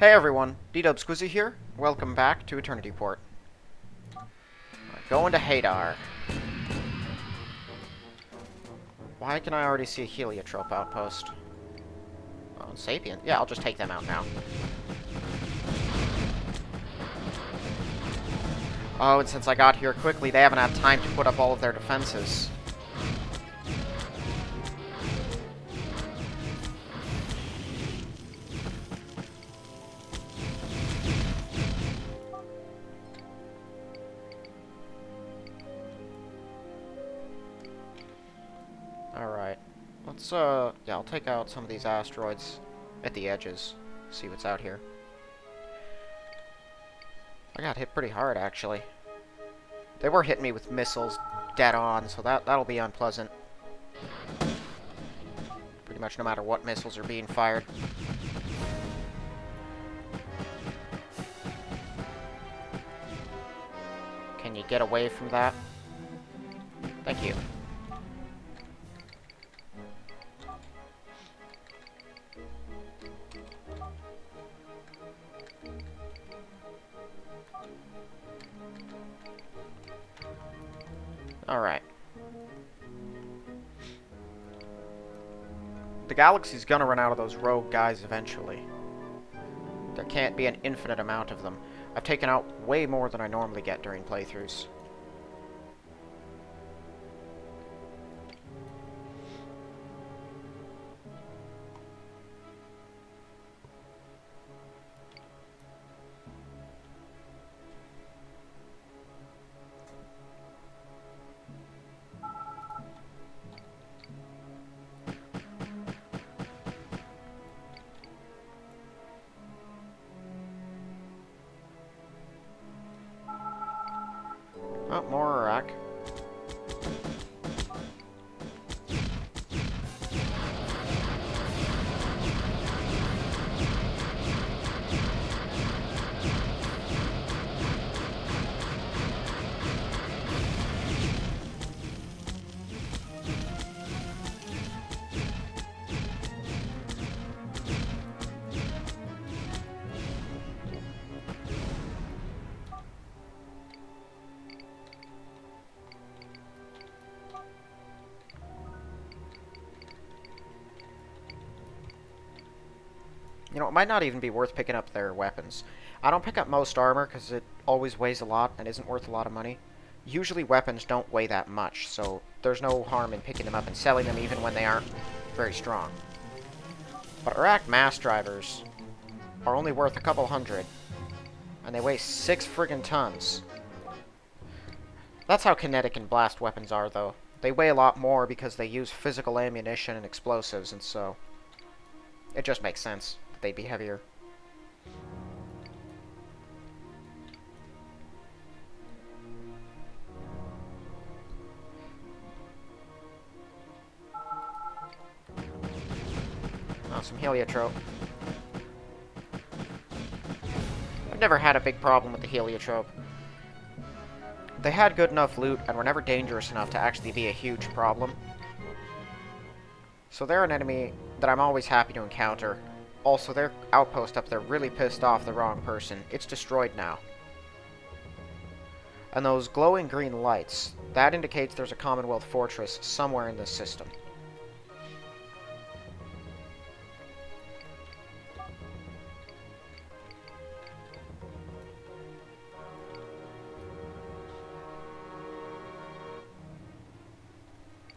Hey everyone, D-Dub Squizzy here. Welcome back to Eternity Port. Going to Hadar. Why can I already see a heliotrope outpost? Oh, Sapient. Yeah, I'll just take them out now. Oh, and since I got here quickly, they haven't had time to put up all of their defenses. Alright. Let's, yeah, I'll take out some of these asteroids at the edges. See what's out here. I got hit pretty hard, actually. They were hitting me with missiles dead on, so that'll be unpleasant. Pretty much no matter what missiles are being fired. Can you get away from that? Thank you. Alright. The galaxy's gonna run out of those rogue guys eventually. There can't be an infinite amount of them. I've taken out way more than I normally get during playthroughs. Oh, more Iraq. You know, it might not even be worth picking up their weapons. I don't pick up most armor because it always weighs a lot and isn't worth a lot of money. Usually weapons don't weigh that much, so there's no harm in picking them up and selling them even when they aren't very strong. But Iraq mass drivers are only worth a couple hundred, and they weigh 6 friggin' tons. That's how kinetic and blast weapons are, though. They weigh a lot more because they use physical ammunition and explosives, and so it just makes sense that they'd be heavier. Oh, some heliotrope. I've never had a big problem with the heliotrope. They had good enough loot and were never dangerous enough to actually be a huge problem. So they're an enemy that I'm always happy to encounter. Also, their outpost up there really pissed off the wrong person. It's destroyed now. And those glowing green lights, that indicates there's a Commonwealth fortress somewhere in this system.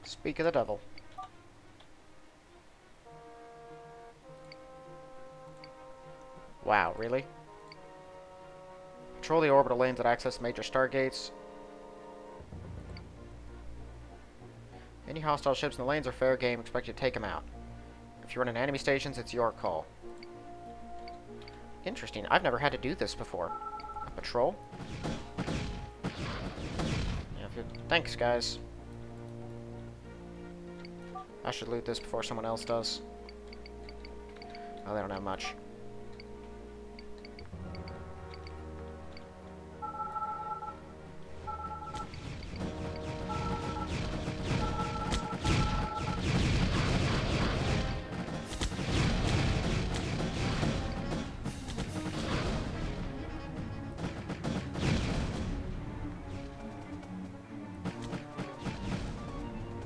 Speak of the devil. Wow, really? Control the orbital lanes that access major stargates. Any hostile ships in the lanes are fair game. Expect you to take them out. If you run into enemy stations, it's your call. Interesting. I've never had to do this before. A patrol? Yeah, thanks, guys. I should loot this before someone else does. Oh, they don't have much.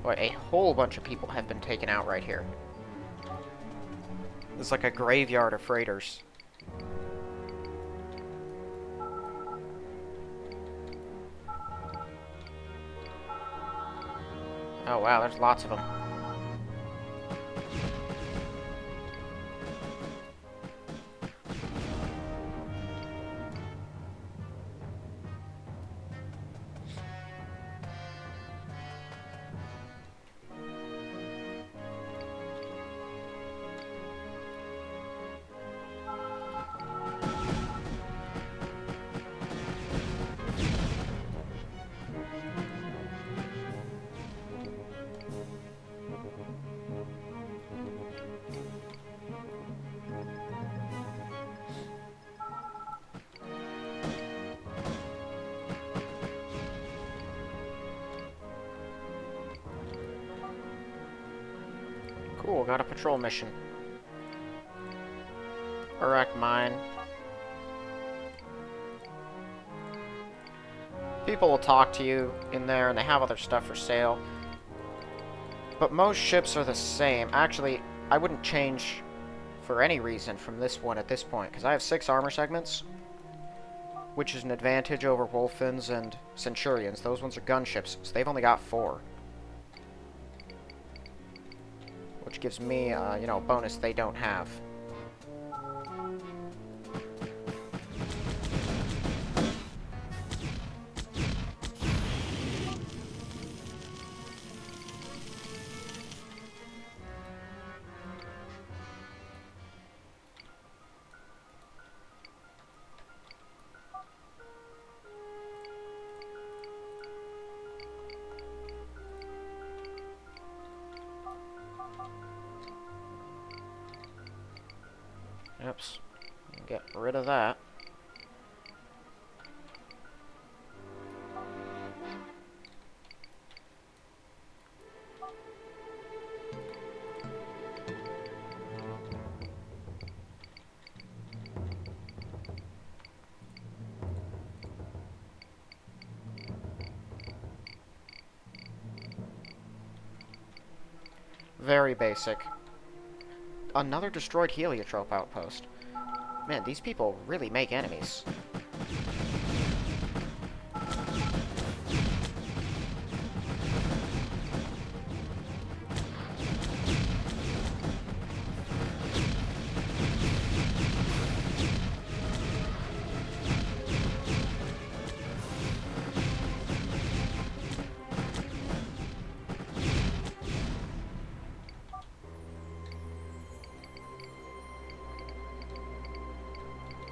Boy, a whole bunch of people have been taken out right here. It's like a graveyard of freighters. Oh wow, there's lots of them. Cool, got a patrol mission. Iraq mine. People will talk to you in there, and they have other stuff for sale. But most ships are the same. Actually, I wouldn't change for any reason from this one at this point, because I have 6 armor segments, which is an advantage over Wolfins and Centurions. Those ones are gunships, so they've only got 4. Which gives me, you know, a bonus they don't have. Oops. Get rid of that. Very basic. Another destroyed heliotrope outpost. Man, these people really make enemies.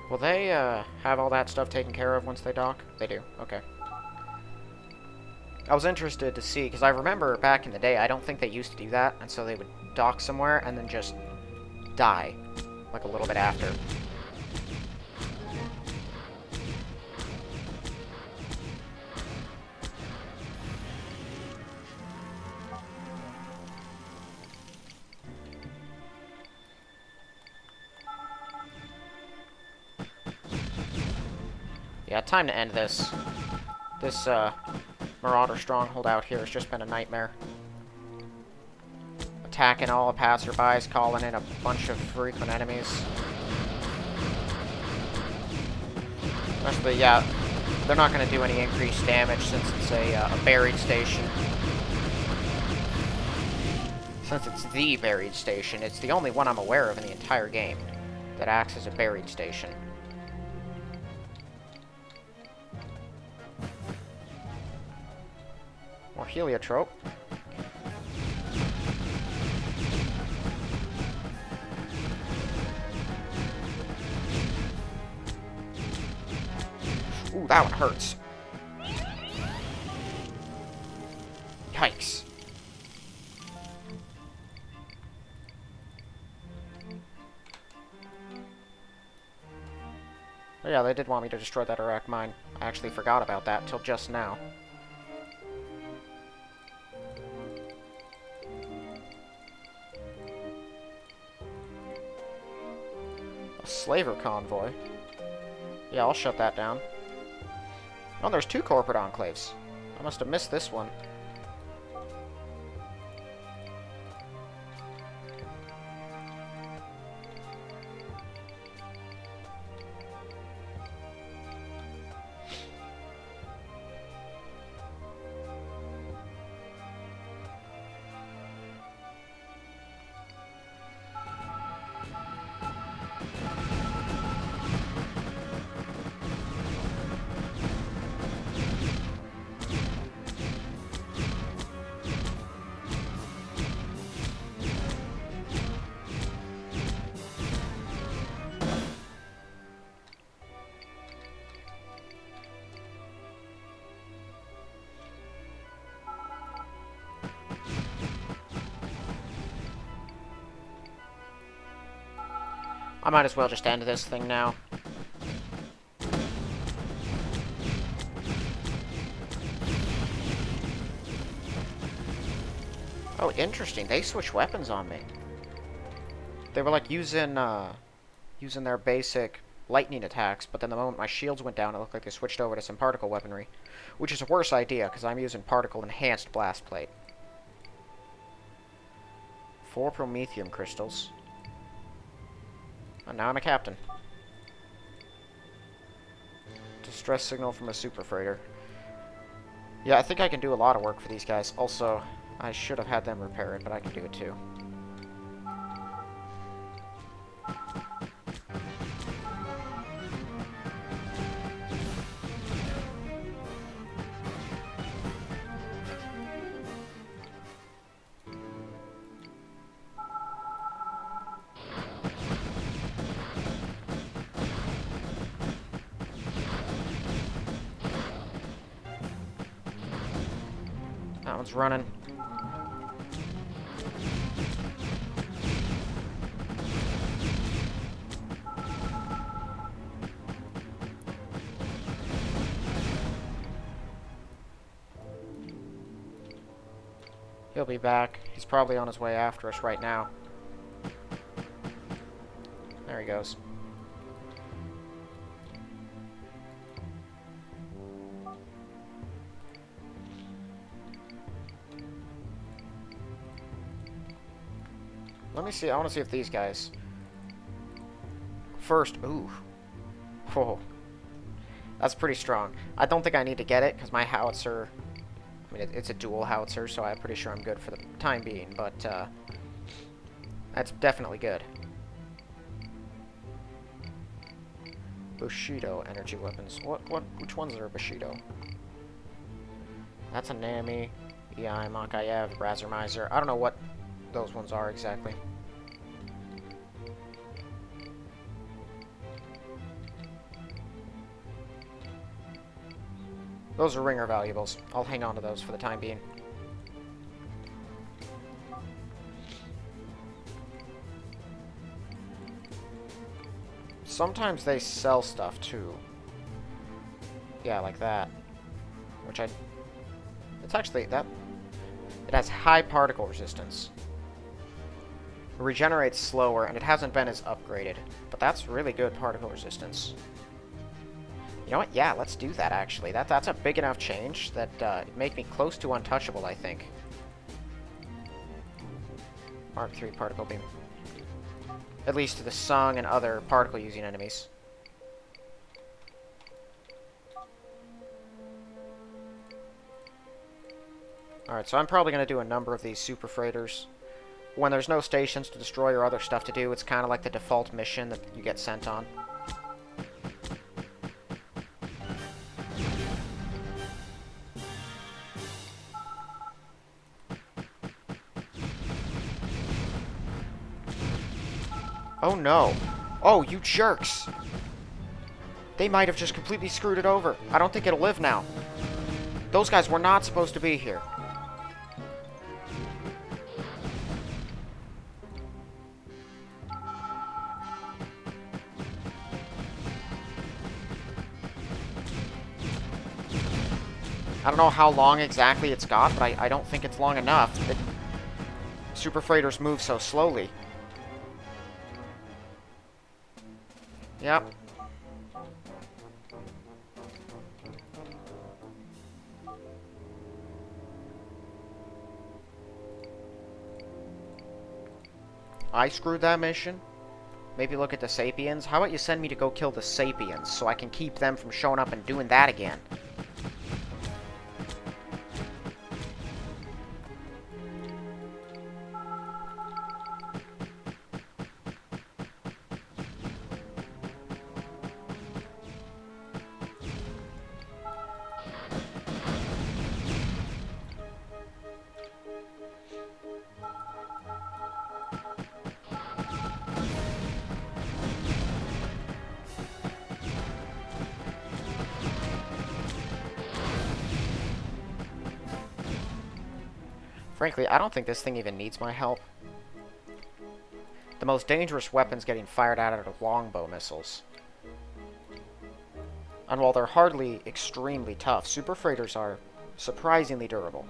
Will they, have all that stuff taken care of once they dock? They do. Okay. I was interested to see, because I remember back in the day, I don't think they used to do that, and so they would dock somewhere and then just die, like a little bit after. Yeah, time to end this. This, Marauder stronghold out here has just been a nightmare. Attacking all the passerbys, calling in a bunch of frequent enemies. Especially, yeah, they're not going to do any increased damage since it's a buried station. Since it's the buried station, it's the only one I'm aware of in the entire game that acts as a buried station. More heliotrope. Ooh, that one hurts. Yikes. Oh yeah, they did want me to destroy that Iraq mine. I actually forgot about that till just now. Slaver convoy. Yeah, I'll shut that down. Oh, there's 2 corporate enclaves. I must have missed this one. I might as well just end this thing now. Oh, interesting. They switched weapons on me. They were like using their basic lightning attacks, but then the moment my shields went down, it looked like they switched over to some particle weaponry, which is a worse idea because I'm using particle enhanced blast plate. 4 promethium crystals. And now I'm a captain. Distress signal from a super freighter. Yeah, I think I can do a lot of work for these guys. Also, I should have had them repair it, but I can do it too. That one's running. He'll be back. He's probably on his way after us right now. There he goes. Let me see. I want to see if these guys... First, ooh. Whoa. That's pretty strong. I don't think I need to get it, because my howitzer... I mean, it's a dual howitzer, so I'm pretty sure I'm good for the time being, but, that's definitely good. Bushido energy weapons. Which ones are Bushido? That's a Nami, EI, Makayev, Razormizer. I don't know what those ones are exactly. Those are ringer valuables. I'll hang on to those for the time being. Sometimes they sell stuff too. Yeah, like that. Which it's actually that. It has high particle resistance. It regenerates slower, and it hasn't been as upgraded. But that's really good particle resistance. You know what? Yeah, let's do that, actually. That's a big enough change that it'd make me close to untouchable, I think. Mark III particle beam. At least to the Sung and other particle-using enemies. Alright, so I'm probably going to do a number of these super freighters. When there's no stations to destroy or other stuff to do, it's kind of like the default mission that you get sent on. Oh no. Oh, you jerks. They might have just completely screwed it over. I don't think it'll live now. Those guys were not supposed to be here. I don't know how long exactly it's got, but I don't think it's long enough. Super freighters move so slowly. Yep. I screwed that mission. Maybe look at the Sapiens. How about you send me to go kill the Sapiens so I can keep them from showing up and doing that again? Frankly, I don't think this thing even needs my help. The most dangerous weapons getting fired at are longbow missiles. And while they're hardly extremely tough, super freighters are surprisingly durable.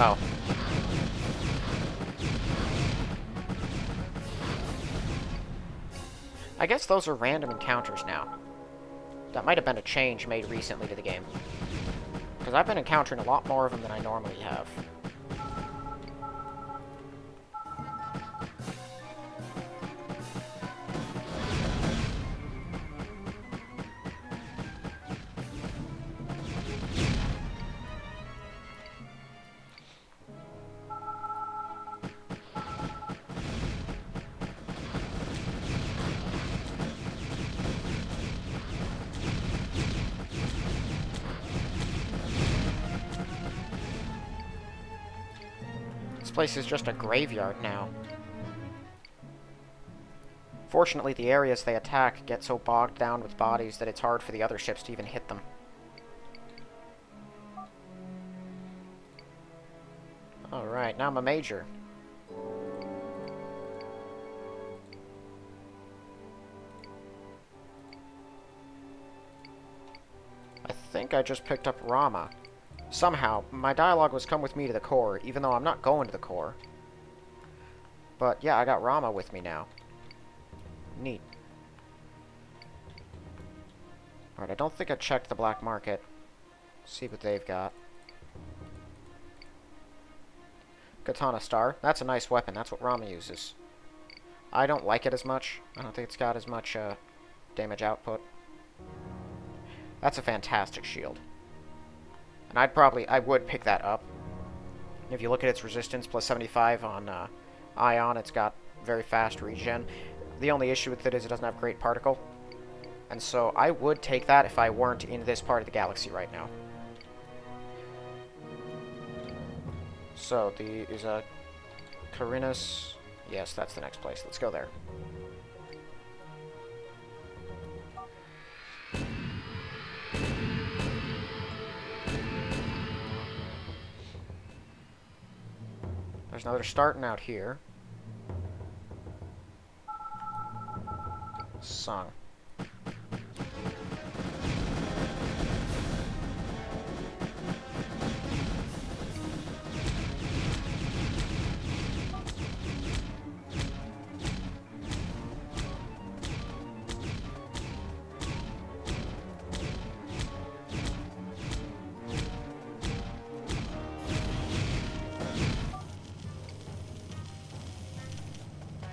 Oh. I guess those are random encounters now. That might have been a change made recently to the game. Because I've been encountering a lot more of them than I normally have. This place is just a graveyard now. Fortunately, the areas they attack get so bogged down with bodies that it's hard for the other ships to even hit them. Alright, now I'm a major. I think I just picked up Rama. Somehow, my dialogue was come with me to the core, even though I'm not going to the core. But yeah, I got Rama with me now. Neat. Alright, I don't think I checked the black market. See what they've got. Katana Star. That's a nice weapon. That's what Rama uses. I don't like it as much. I don't think it's got as much damage output. That's a fantastic shield. And I would pick that up. If you look at its resistance, plus 75 on Ion, it's got very fast regen. The only issue with it is it doesn't have great particle. And so I would take that if I weren't in this part of the galaxy right now. So, is a Carinus. Yes, that's the next place. Let's go there. There's another starting out here. Sung.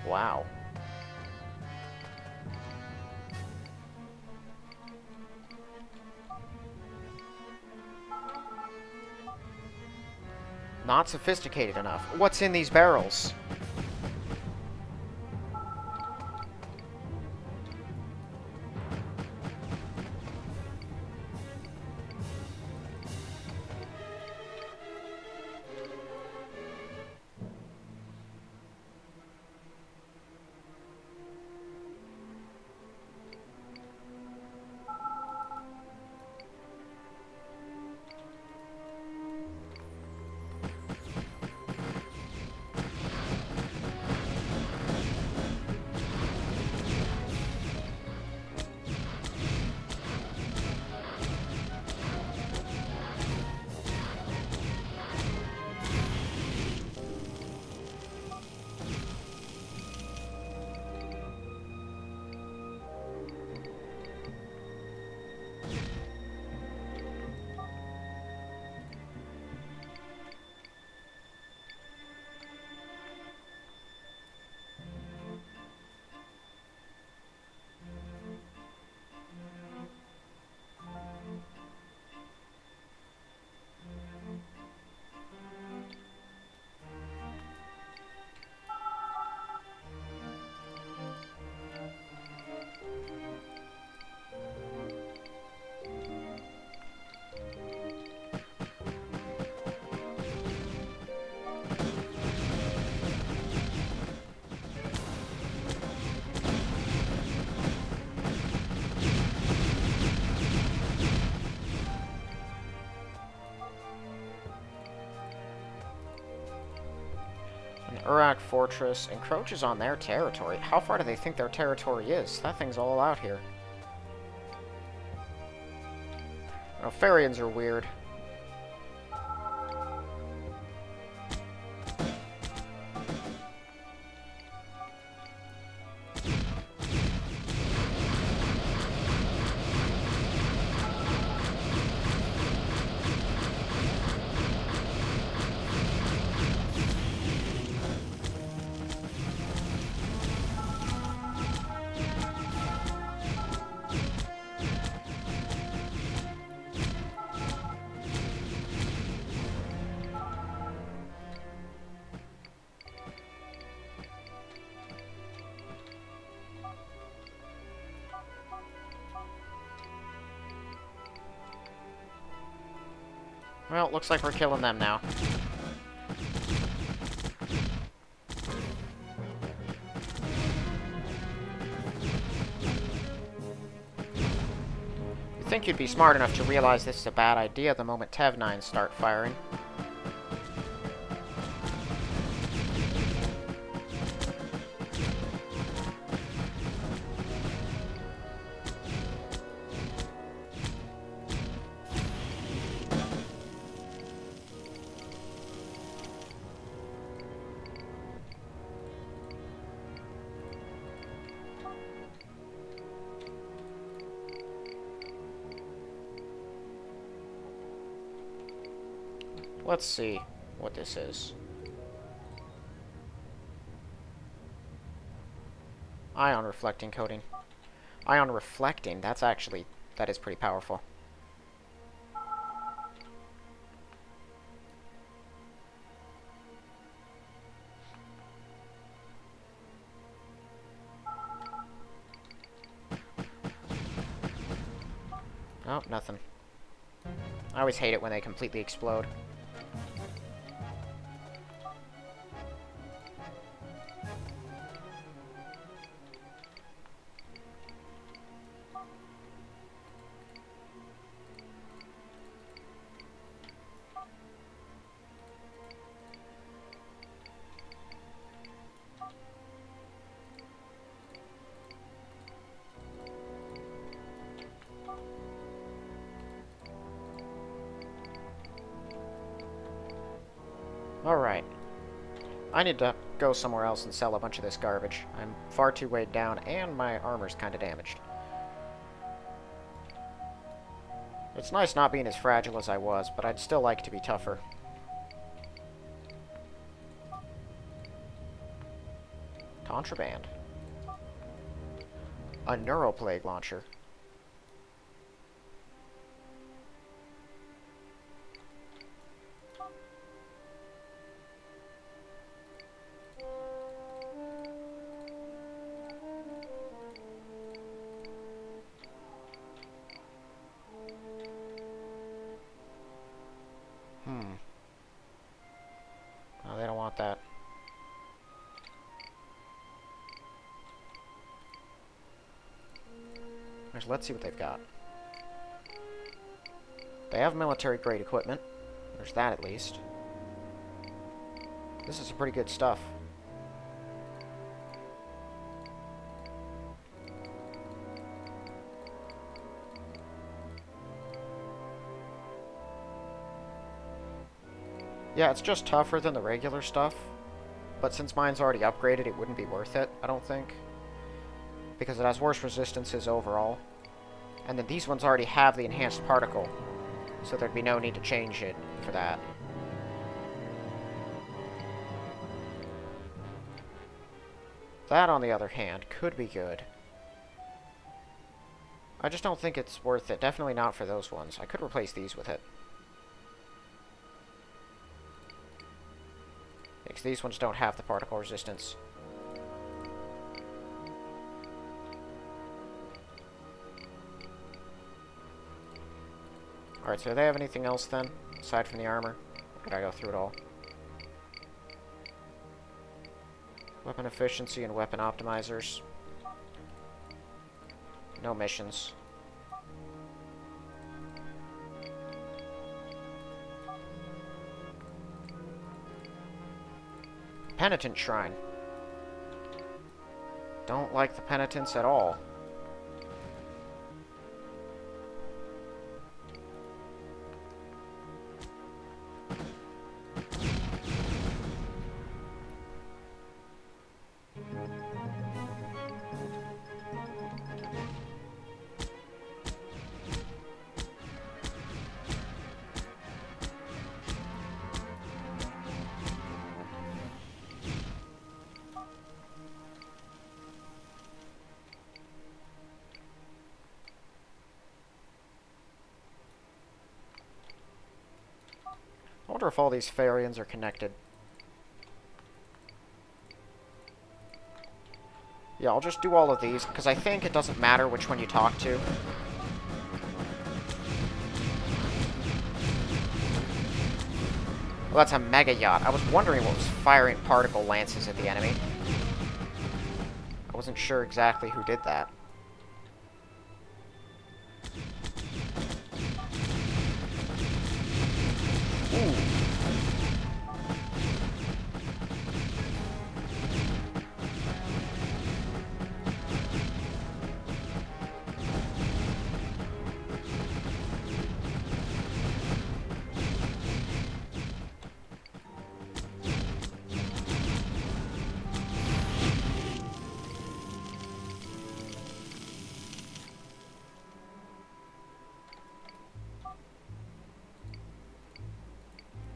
Wow. Not sophisticated enough. What's in these barrels? Uruk Fortress encroaches on their territory. How far do they think their territory is? That thing's all out here. Oh, Farians are weird. Well, looks like we're killing them now. You'd think you'd be smart enough to realize this is a bad idea the moment Tev-9s start firing. Let's see what this is. Ion reflecting coating. Ion reflecting, that is pretty powerful. Oh, nothing. I always hate it when they completely explode. Alright. I need to go somewhere else and sell a bunch of this garbage. I'm far too weighed down, and my armor's kind of damaged. It's nice not being as fragile as I was, but I'd still like to be tougher. Contraband. A neuroplague launcher. Oh, they don't want that. Let's see what they've got. They have military-grade equipment. There's that, at least. This is some pretty good stuff. Yeah, it's just tougher than the regular stuff. But since mine's already upgraded, it wouldn't be worth it, I don't think. Because it has worse resistances overall. And then these ones already have the enhanced particle. So there'd be no need to change it for that. That, on the other hand, could be good. I just don't think it's worth it. Definitely not for those ones. I could replace these with it. Because these ones don't have the particle resistance. Alright, so do they have anything else then, aside from the armor? Or could I go through it all? Weapon efficiency and weapon optimizers. No missions. Penitent Shrine. Don't like the penitents at all. I wonder if all these Farians are connected. Yeah, I'll just do all of these, because I think it doesn't matter which one you talk to. Well, that's a mega yacht. I was wondering what was firing particle lances at the enemy. I wasn't sure exactly who did that. Ooh.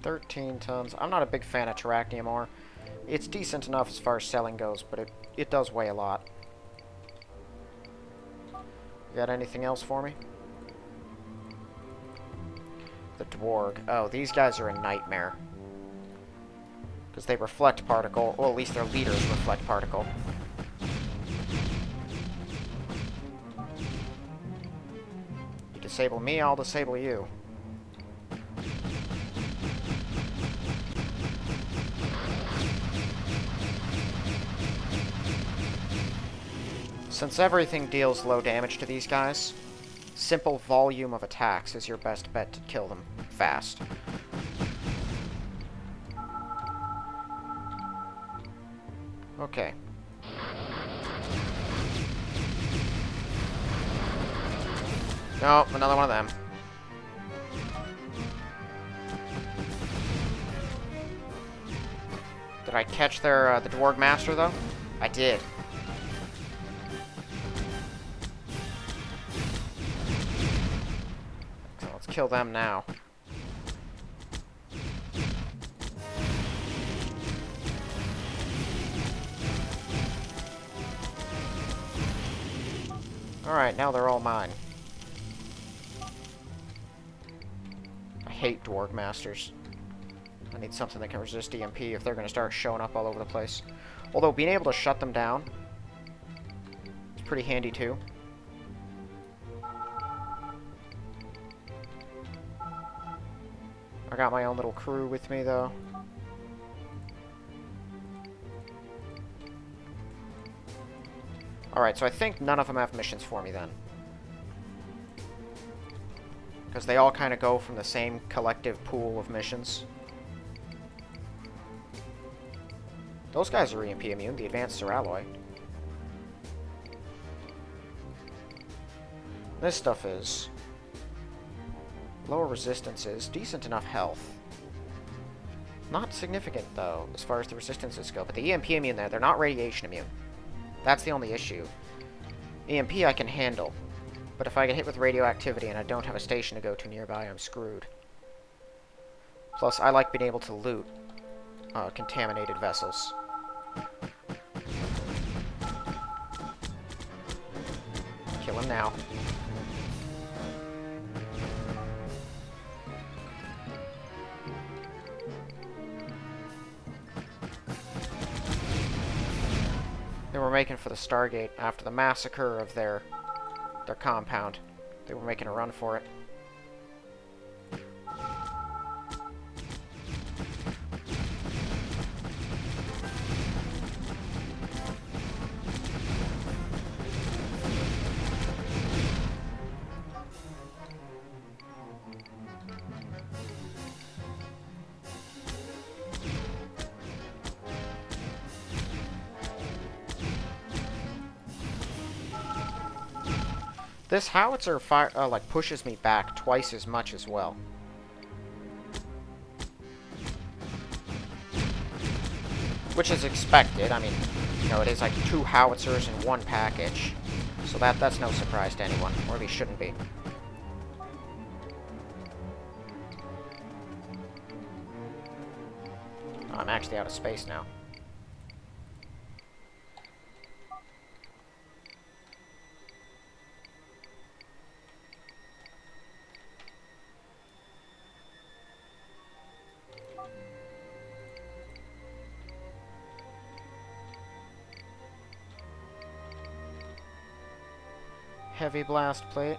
$13 tons. I'm not a big fan of terracnium ore. It's decent enough as far as selling goes, but it does weigh a lot. You got anything else for me? The Dwarg. Oh, these guys are a nightmare. Because they reflect particle. Well, at least their leaders reflect particle. You disable me, I'll disable you. Since everything deals low damage to these guys, simple volume of attacks is your best bet to kill them fast. Okay. Nope, another one of them. Did I catch their the Dwarg Master, though? I did. So let's kill them now. Alright, now they're all mine. I hate Dwarg Masters. I need something that can resist EMP if they're going to start showing up all over the place. Although being able to shut them down is pretty handy too. I got my own little crew with me though. Alright, so I think none of them have missions for me then. Because they all kind of go from the same collective pool of missions. Those guys are EMP immune, the advanced Ceralloy. This stuff is lower resistances, decent enough health. Not significant, though, as far as the resistances go. But the EMP immune there, they're not radiation immune. That's the only issue. EMP I can handle. But if I get hit with radioactivity and I don't have a station to go to nearby, I'm screwed. Plus, I like being able to loot contaminated vessels. Kill him now. They were making for the Stargate after the massacre of their compound. They were making a run for it. This howitzer fire like pushes me back twice as much as well. Which is expected. I mean, you know, it is like 2 howitzers in one package. So that's no surprise to anyone, or at least shouldn't be. Oh, I'm actually out of space now. Heavy blast plate.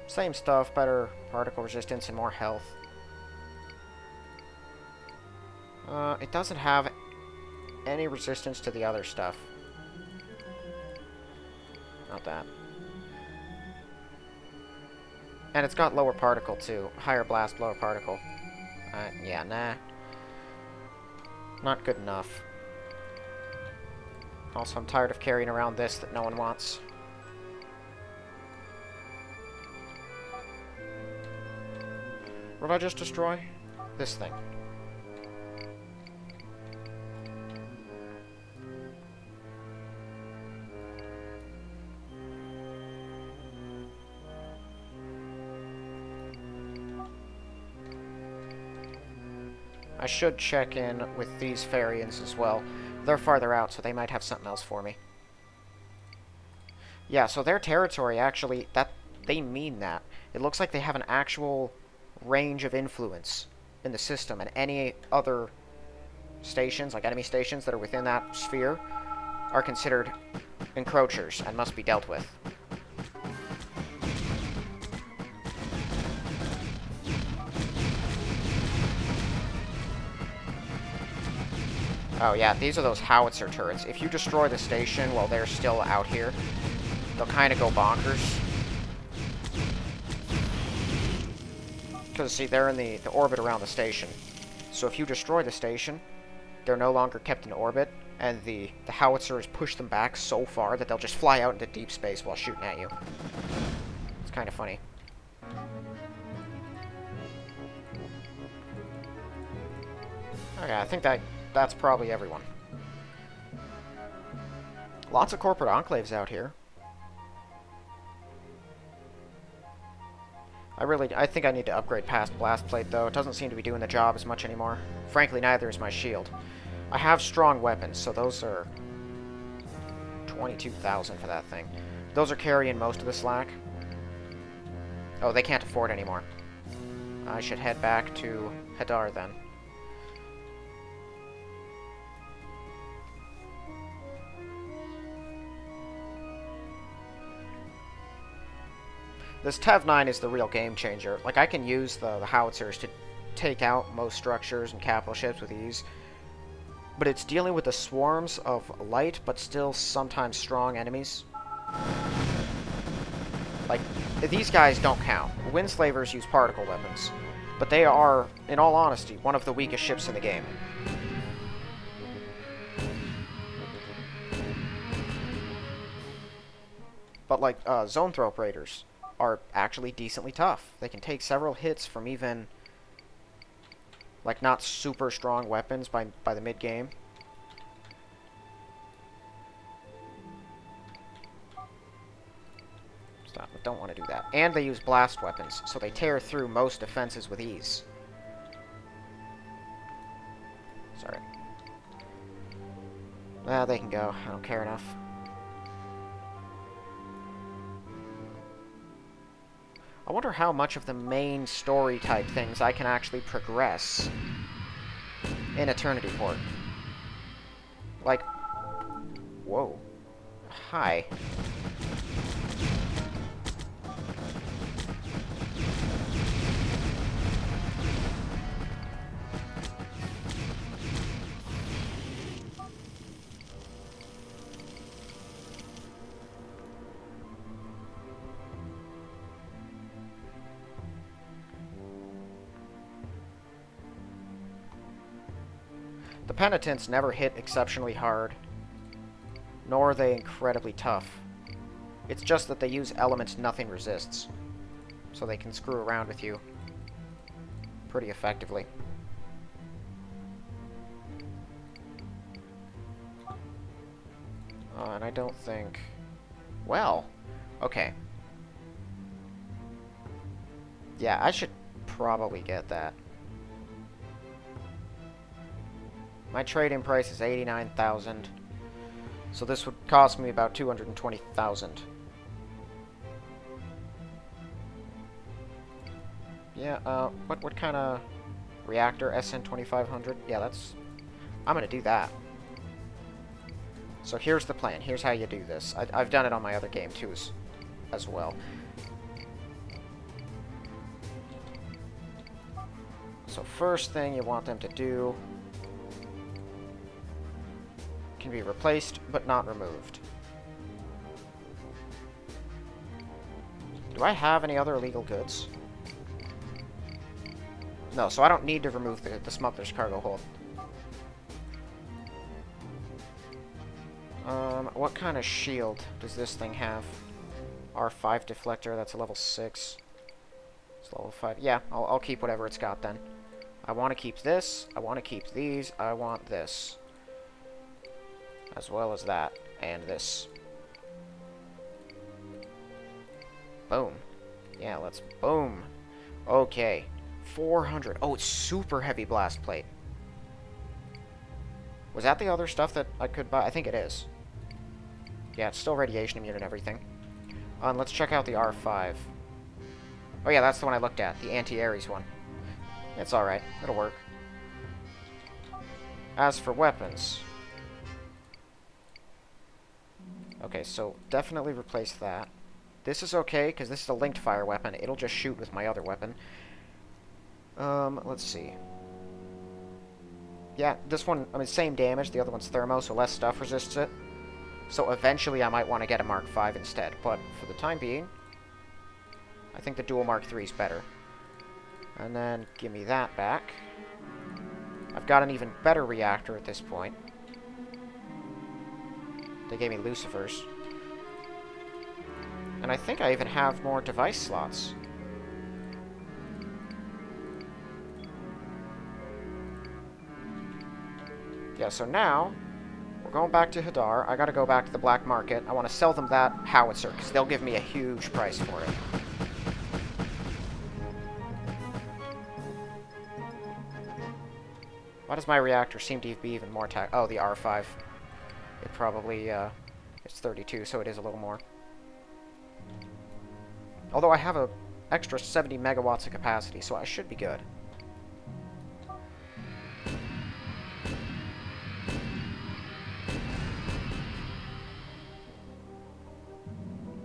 Same stuff, better particle resistance and more health. It doesn't have any resistance to the other stuff. Not that. And it's got lower particle, too. Higher blast, lower particle. Yeah, nah. Not good enough. Also, I'm tired of carrying around this that no one wants. What did I just destroy? This thing. I should check in with these Farians as well. They're farther out, so they might have something else for me. Yeah, so their territory actually, they mean that. It looks like they have an actual range of influence in the system, and any other stations, like enemy stations that are within that sphere, are considered encroachers and must be dealt with. Oh yeah, these are those howitzer turrets. If you destroy the station while they're still out here, they'll kind of go bonkers. Because, see, they're in the orbit around the station. So if you destroy the station, they're no longer kept in orbit, and the howitzers push them back so far that they'll just fly out into deep space while shooting at you. It's kind of funny. Okay, I think that's probably everyone. Lots of corporate enclaves out here. I think I need to upgrade past blast plate, though. It doesn't seem to be doing the job as much anymore. Frankly, neither is my shield. I have strong weapons, so those are 22,000 for that thing. Those are carrying most of the slack. Oh, they can't afford anymore. I should head back to Hadar, then. This TEV-9 is the real game changer. Like, I can use the howitzers to take out most structures and capital ships with ease. But it's dealing with the swarms of light, but still sometimes strong enemies. Like, these guys don't count. Windslavers use particle weapons. But they are, in all honesty, one of the weakest ships in the game. But, like, zone throw raiders are actually decently tough. They can take several hits from even, like, not super strong weapons by the mid-game. Stop, but don't want to do that. And they use blast weapons, so they tear through most defenses with ease. Sorry. Well, they can go. I don't care enough. I wonder how much of the main story type things I can actually progress in Eternity Port. Like, whoa. Hi. The penitents never hit exceptionally hard. nor are they incredibly tough. It's just that they use elements nothing resists, so they can screw around with you pretty effectively. And I don't think... Well, okay. Yeah, I should probably get that. My trade-in price is 89,000, so this would cost me about 220,000. Yeah, what kind of reactor? SN2500? Yeah, that's... I'm gonna do that. So here's the plan. Here's how you do this. I've done it on my other game, too, as well. So first thing you want them to do can be replaced, but not removed. Do I have any other illegal goods? No, so I don't need to remove the smuggler's cargo hold. What kind of shield does this thing have? R5 deflector, that's a level 6. It's level 5. Yeah, I'll keep whatever it's got then. I want to keep this, I want to keep these, I want this. As well as that, and this. Boom. Yeah, let's boom. Okay. 400. Oh, it's super heavy blast plate. Was that the other stuff that I could buy? I think it is. Yeah, it's still radiation immune and everything. And let's check out the R5. Oh yeah, that's the one I looked at. The anti-Ares one. It's alright. It'll work. As for weapons... Okay, so definitely replace that. This is okay, because this is a linked fire weapon. It'll just shoot with my other weapon. Let's see. Yeah, this one, I mean, same damage. The other one's thermo, so less stuff resists it. So eventually I might want to get a Mark V instead. But for the time being, I think the dual Mark III is better. And then give me that back. I've got an even better reactor at this point. They gave me Lucifers. And I think I even have more device slots. Yeah, so now, we're going back to Hadar. I gotta go back to the black market. I want to sell them that howitzer, because they'll give me a huge price for it. Why does my reactor seem to be even more attack? Oh, the R5. It probably, it's 32, so it is a little more. Although I have a extra 70 megawatts of capacity, so I should be good.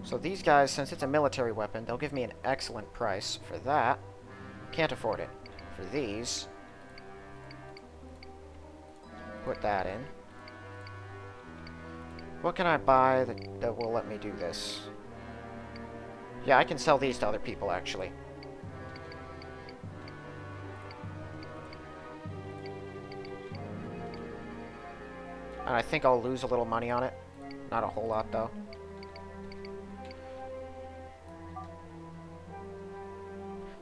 So these guys, since it's a military weapon, they'll give me an excellent price for that. Can't afford it. For these, put that in. What can I buy that will let me do this? Yeah, I can sell these to other people, actually. And I think I'll lose a little money on it. Not a whole lot, though.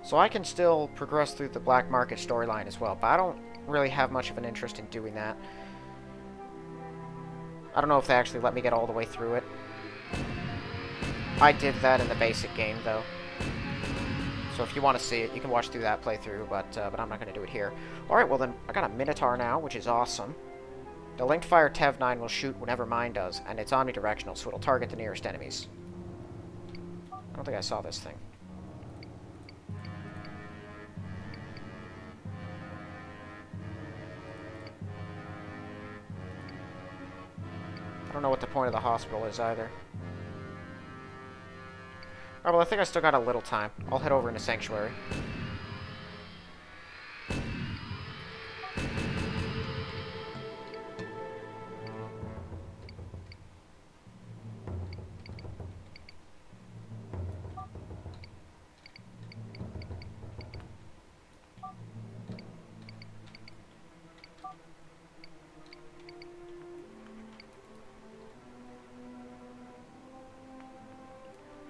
So I can still progress through the black market storyline as well, but I don't really have much of an interest in doing that. I don't know if they actually let me get all the way through it. I did that in the basic game, though. So if you want to see it, you can watch through that playthrough, but I'm not going to do it here. Alright, well then, I got a Minotaur now, which is awesome. The linked fire TEV-9 will shoot whenever mine does, and it's omnidirectional, so it'll target the nearest enemies. I don't think I saw this thing. I don't know what the point of the hospital is either. Alright, well, I think I still got a little time. I'll head over into Sanctuary.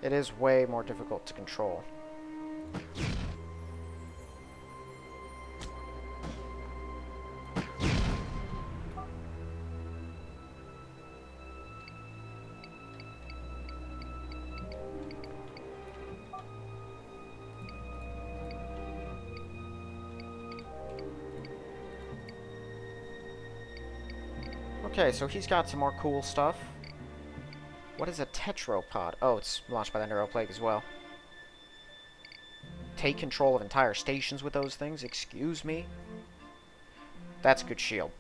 It is way more difficult to control. Okay, so he's got some more cool stuff. What is a tetropod? Oh, it's launched by the Neuroplague as well. Take control of entire stations with those things? Excuse me? That's a good shield.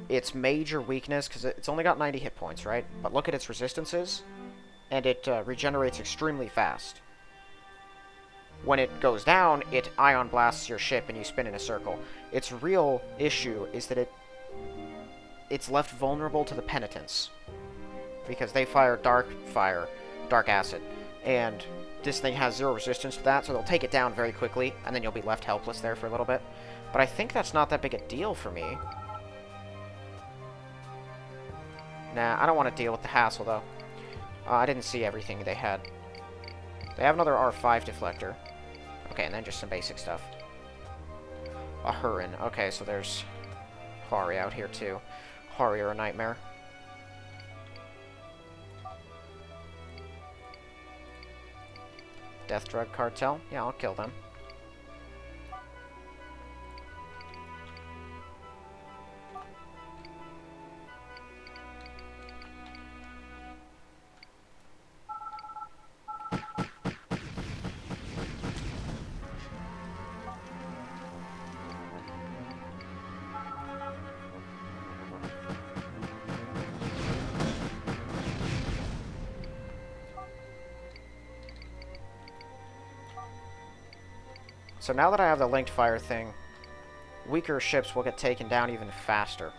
Its major weakness, because it's only got 90 hit points, right? But look at its resistances, and it regenerates extremely fast. When it goes down, it ion blasts your ship and you spin in a circle. Its real issue is that it's left vulnerable to the penitents, because they fire dark acid, and this thing has 0 resistance to that, so they'll take it down very quickly, and then you'll be left helpless there for a little bit. But I think that's not that big a deal for me. Nah, I don't want to deal with the hassle, though. I didn't see everything they had. They have another R5 deflector. Okay, and then just some basic stuff. A Hurin. Okay, so there's Hari out here, too. Hari are a nightmare. Death Drug Cartel. Yeah, I'll kill them. So now that I have the linked fire thing, weaker ships will get taken down even faster.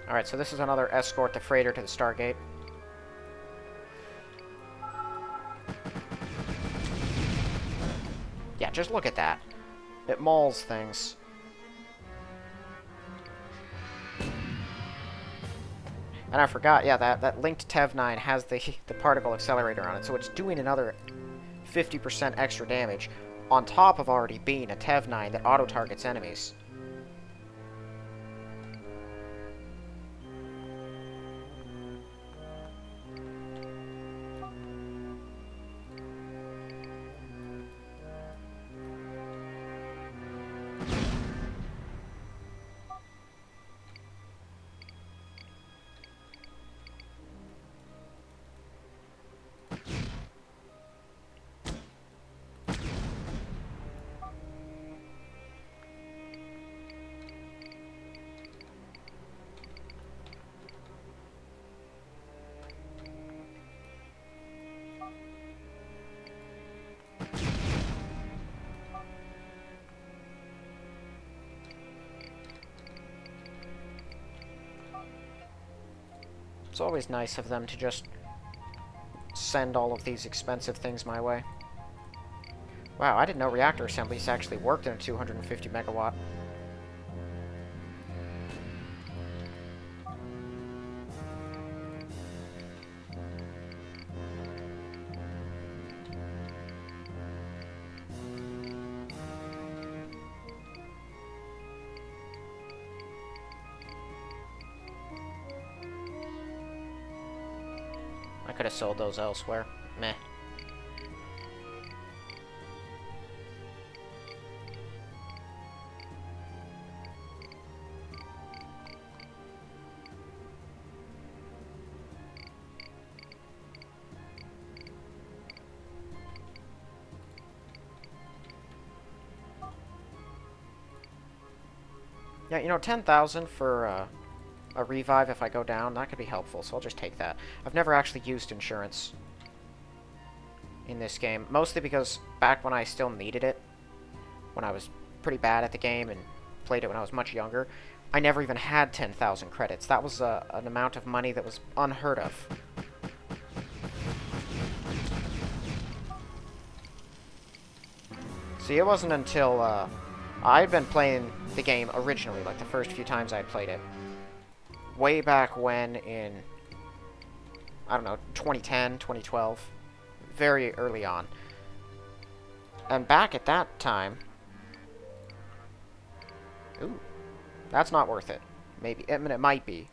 Alright, so this is another escort the freighter to the Stargate. Yeah, just look at that. It mauls things. And I forgot, yeah, that linked TEV-9 has the particle accelerator on it, so it's doing another 50% extra damage on top of already being a TEV-9 that auto-targets enemies. It's always nice of them to just send all of these expensive things my way. Wow, I didn't know reactor assemblies actually worked in a 250 megawatt. I could have sold those elsewhere. Meh. Yeah, you know, 10,000 for a revive if I go down, that could be helpful, so I'll just take that. I've never actually used insurance in this game, mostly because back when I still needed it, when I was pretty bad at the game and played it when I was much younger, I never even had 10,000 credits. That was an amount of money that was unheard of. See, it wasn't until I'd been playing the game originally, like the first few times I'd played it, way back when in, I don't know, 2010, 2012, very early on. And back at that time, ooh, that's not worth it. Maybe, I mean, it might be.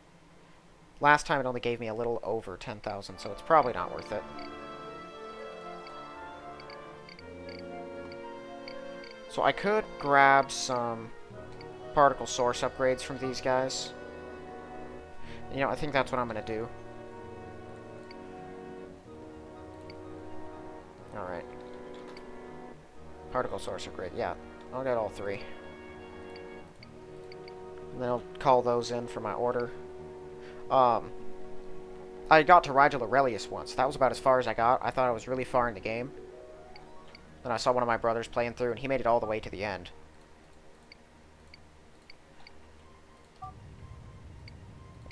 Last time it only gave me a little over 10,000, so it's probably not worth it. So I could grab some particle source upgrades from these guys. You know, I think that's what I'm going to do. Alright. Particle source upgrade, yeah. I'll get all three. And then I'll call those in for my order. I got to Rigel Aurelius once. That was about as far as I got. I thought I was really far in the game. Then I saw one of my brothers playing through, and he made it all the way to the end.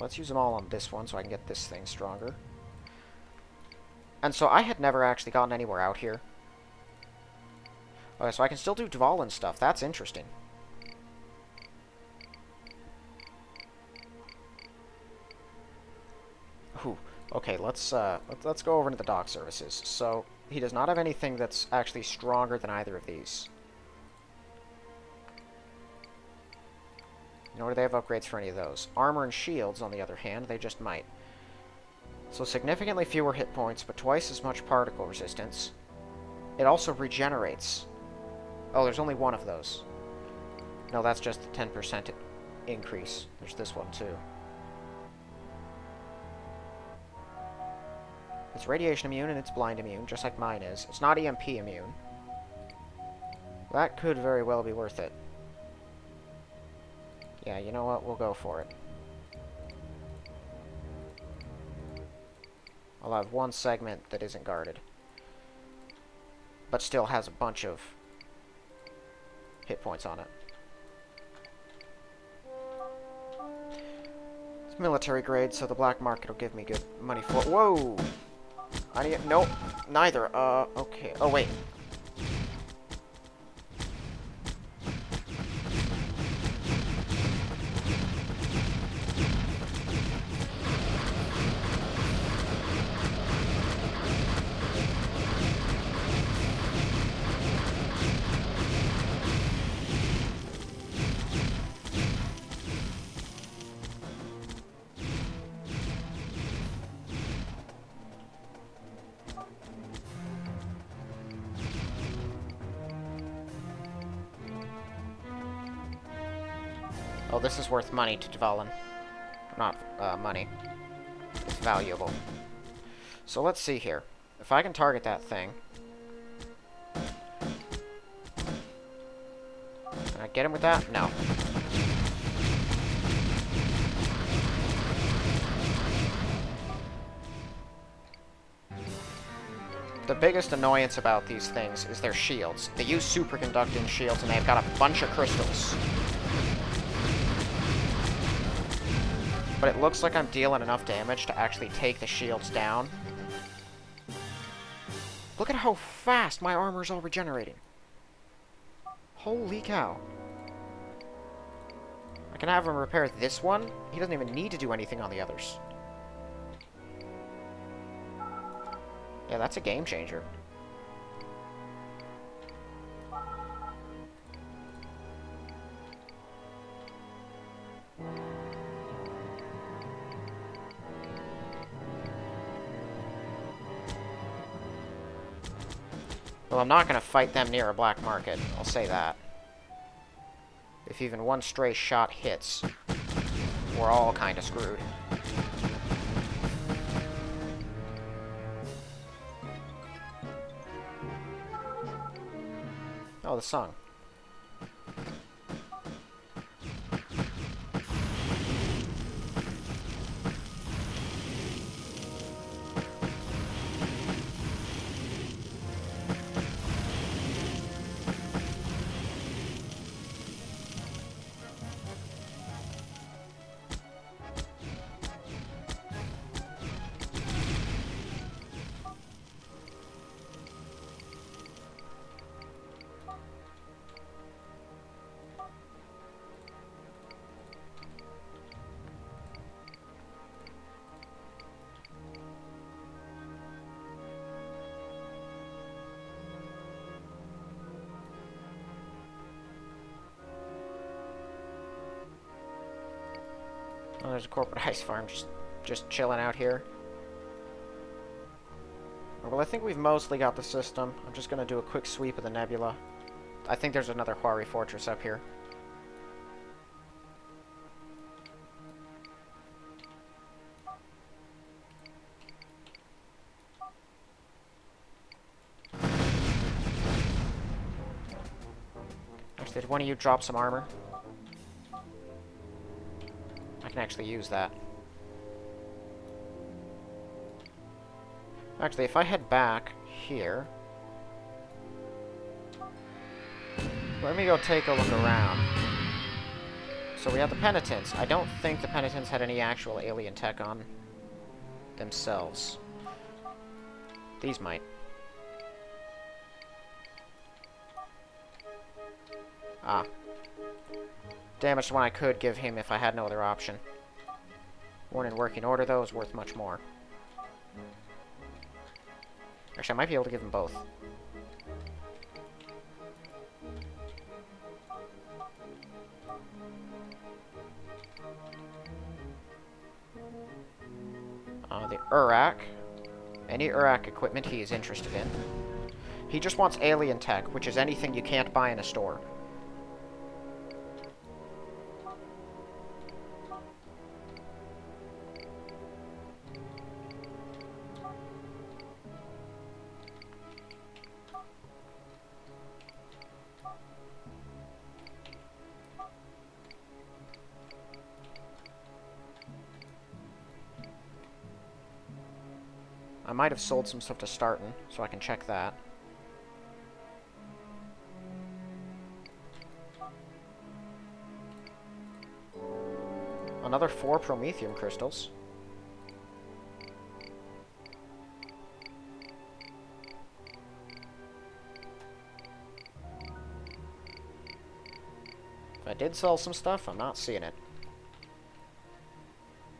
Let's use them all on this one so I can get this thing stronger. And so I had never actually gotten anywhere out here. Okay, so I can still do Dvalin stuff. That's interesting. Ooh. Okay, let's go over into the dock services. So he does not have anything that's actually stronger than either of these. Nor do they have upgrades for any of those. Armor and shields, on the other hand, they just might. So significantly fewer hit points, but twice as much particle resistance. It also regenerates. Oh, there's only one of those. No, that's just the 10% increase. There's this one, too. It's radiation immune and it's blind immune, just like mine is. It's not EMP immune. That could very well be worth it. Yeah, you know what? We'll go for it. I'll have one segment that isn't guarded, but still has a bunch of hit points on it. It's military grade, so the black market will give me good money for it. Whoa! I need... Nope. Neither. Okay. Oh, wait. Oh, this is worth money to Dvalin. Not, money. It's valuable. So let's see here. If I can target that thing... Can I get him with that? No. The biggest annoyance about these things is their shields. They use superconducting shields, and they've got a bunch of crystals. But it looks like I'm dealing enough damage to actually take the shields down. Look at how fast my armor's all regenerating. Holy cow. I can have him repair this one. He doesn't even need to do anything on the others. Yeah, that's a game changer. Well, I'm not going to fight them near a black market, I'll say that. If even one stray shot hits, we're all kind of screwed. Oh, the song. Oh, there's a corporate ice farm just chilling out here. Well, I think we've mostly got the system. I'm just going to do a quick sweep of the nebula. I think there's another Huari fortress up here. Actually, did one of you drop some armor? I can actually use that. Actually, if I head back here... Let me go take a look around. So we have the Penitents. I don't think the Penitents had any actual alien tech on themselves. These might. Ah. Damaged one I could give him if I had no other option. One in working order, though, is worth much more. Actually, I might be able to give them both. The Urak. Any Urak equipment he is interested in. He just wants alien tech, which is anything you can't buy in a store. I might have sold some stuff to Starton, so I can check that. Another 4 Promethium crystals. If I did sell some stuff, I'm not seeing it.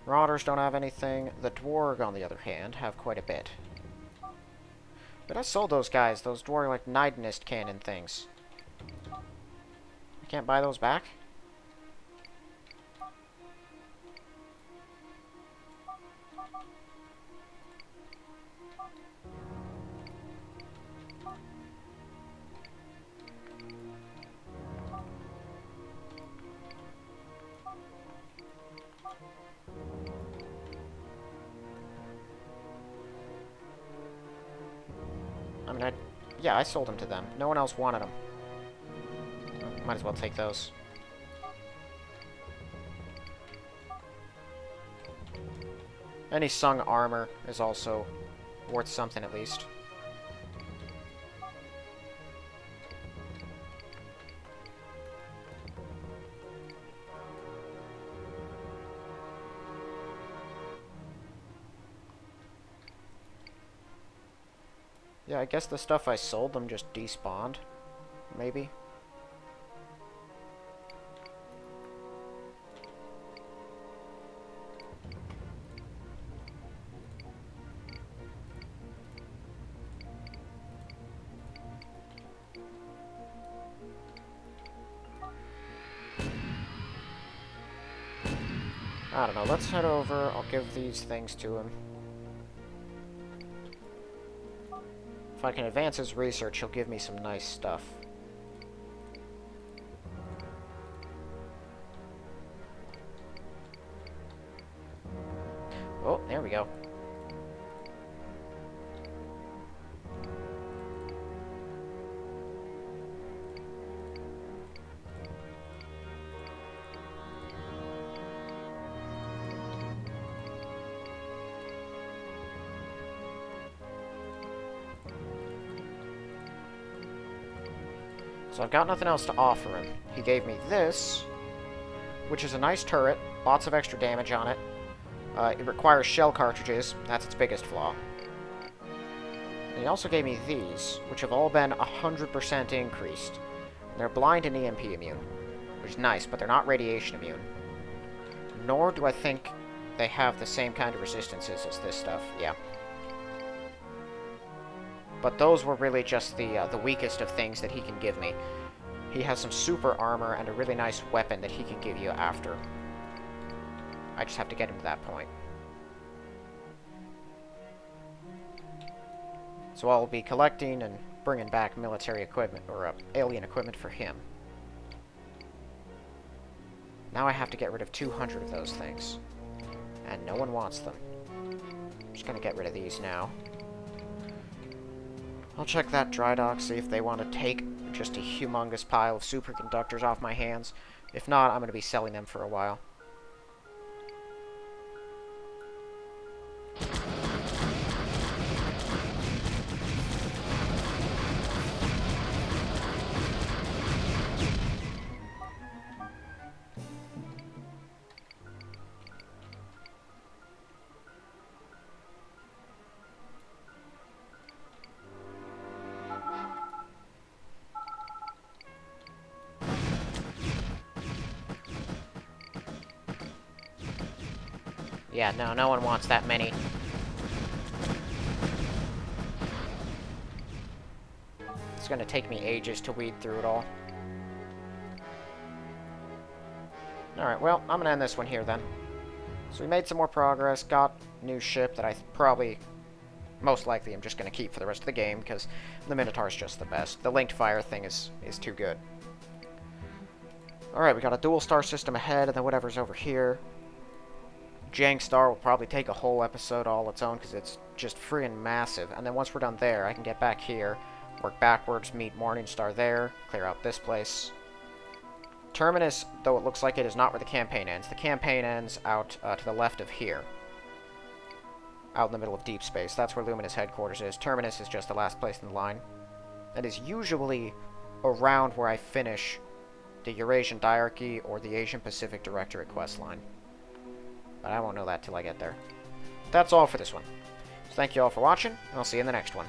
Marauders don't have anything. The Dwarg, on the other hand, have quite a bit. But I sold those guys, those Dwarg, like, Nidinist cannon things. I can't buy those back? I mean, yeah, I sold them to them. No one else wanted them. Might as well take those. Any sung armor is also worth something at least. Yeah, I guess the stuff I sold them just despawned. Maybe. I don't know, let's head over. I'll give these things to him. If I can advance his research, he'll give me some nice stuff. Oh, there we go. So I've got nothing else to offer him. He gave me this, which is a nice turret, lots of extra damage on it. It requires shell cartridges, that's its biggest flaw. And he also gave me these, which have all been 100% increased. They're blind and EMP immune, which is nice, but they're not radiation immune. Nor do I think they have the same kind of resistances as this stuff, yeah. But those were really just the weakest of things that he can give me. He has some super armor and a really nice weapon that he can give you after. I just have to get him to that point. So I'll be collecting and bringing back military equipment, or alien equipment for him. Now I have to get rid of 200 of those things. And no one wants them. I'm just gonna get rid of these now. I'll check that dry dock, see if they want to take just a humongous pile of superconductors off my hands. If not, I'm going to be selling them for a while. Yeah, no one wants that many. It's gonna take me ages to weed through it all. Alright, well, I'm gonna end this one here then. So we made some more progress, got a new ship that I probably, most likely, I'm just gonna keep for the rest of the game, because the Minotaur's just the best. The linked fire thing is too good. Alright, we got a dual star system ahead, and then whatever's over here. Jank Star will probably take a whole episode all its own, because it's just friggin' massive. And then once we're done there, I can get back here, work backwards, meet Morning Star there, clear out this place. Terminus, though it looks like it, is not where the campaign ends. The campaign ends out to the left of here. Out in the middle of deep space. That's where Luminous headquarters is. Terminus is just the last place in the line. That is usually around where I finish the Eurasian Diarchy or the Asian Pacific Directorate quest line. But I won't know that till I get there. That's all for this one. So thank you all for watching, and I'll see you in the next one.